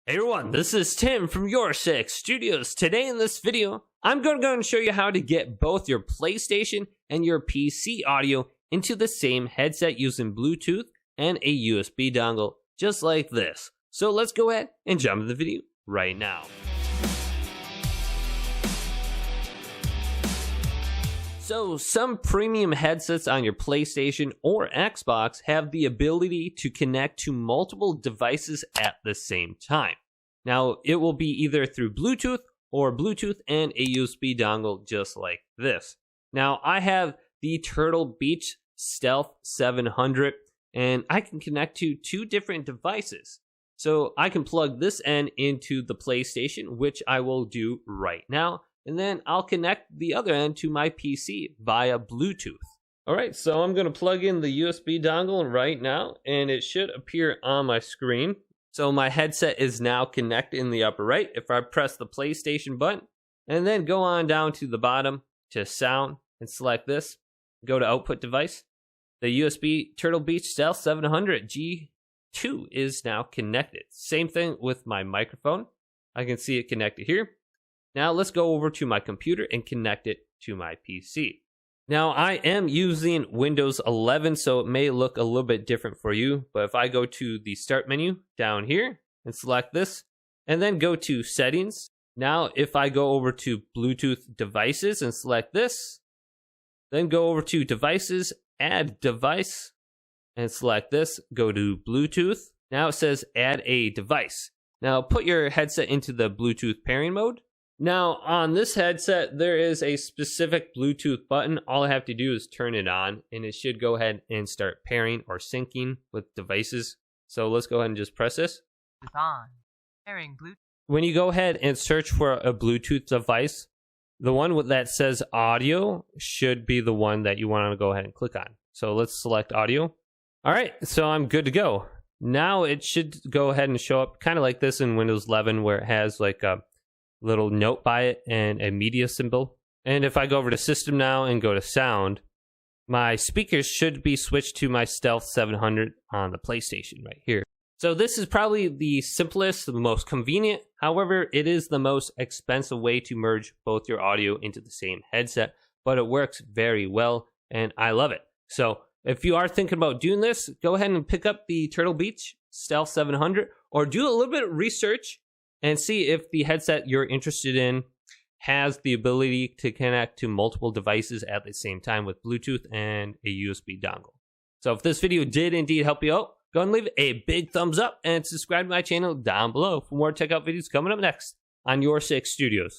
Hey everyone, this is Tim from YourSixStudios. Today in this video, I'm going to go and show you how to get both your PlayStation and your PC audio into the same headset using Bluetooth and a USB dongle, just like this. So let's go ahead and jump into the video right now. So some premium headsets on your PlayStation or Xbox have the ability to connect to multiple devices at the same time. Now, it will be either through Bluetooth or Bluetooth and a USB dongle just like this. Now, I have the Turtle Beach Stealth 700 and I can connect to two different devices. So I can plug this end into the PlayStation, which I will do right now. And then I'll connect the other end to my PC via Bluetooth. Alright, so I'm going to plug in the USB dongle right now, and it should appear on my screen. So my headset is now connected in the upper right. If I press the PlayStation button, and then go on down to the bottom to sound, and select this, go to output device. The USB Turtle Beach Stealth 700 G2 is now connected. Same thing with my microphone. I can see it connected here. Now let's go over to my computer and connect it to my PC. Now I am using Windows 11, so it may look a little bit different for you. But if I go to the start menu down here and select this, and then go to settings. Now if I go over to Bluetooth devices and select this, then go over to devices, add device, and select this, go to Bluetooth. Now it says add a device. Now put your headset into the Bluetooth pairing mode. Now, on this headset, there is a specific Bluetooth button. All I have to do is turn it on, and it should go ahead and start pairing or syncing with devices. So let's go ahead and just press this. It's on. Pairing Bluetooth. When you go ahead and search for a Bluetooth device, the one that says audio should be the one that you want to go ahead and click on. So let's select audio. All right, so I'm good to go. Now it should go ahead and show up kind of like this in Windows 11, where it has like a little note by it and a media symbol. And if I go over to system now and go to sound, my speakers should be switched to my Stealth 700 on the PlayStation right here. So this is probably the simplest, the most convenient. However, it is the most expensive way to merge both your audio into the same headset, but it works very well and I love it. So if you are thinking about doing this, go ahead and pick up the Turtle Beach Stealth 700 or do a little bit of research and see if the headset you're interested in has the ability to connect to multiple devices at the same time with Bluetooth and a USB dongle. So if this video did indeed help you out, go and leave a big thumbs up and subscribe to my channel down below for more tech out videos coming up next on YourSixStudios.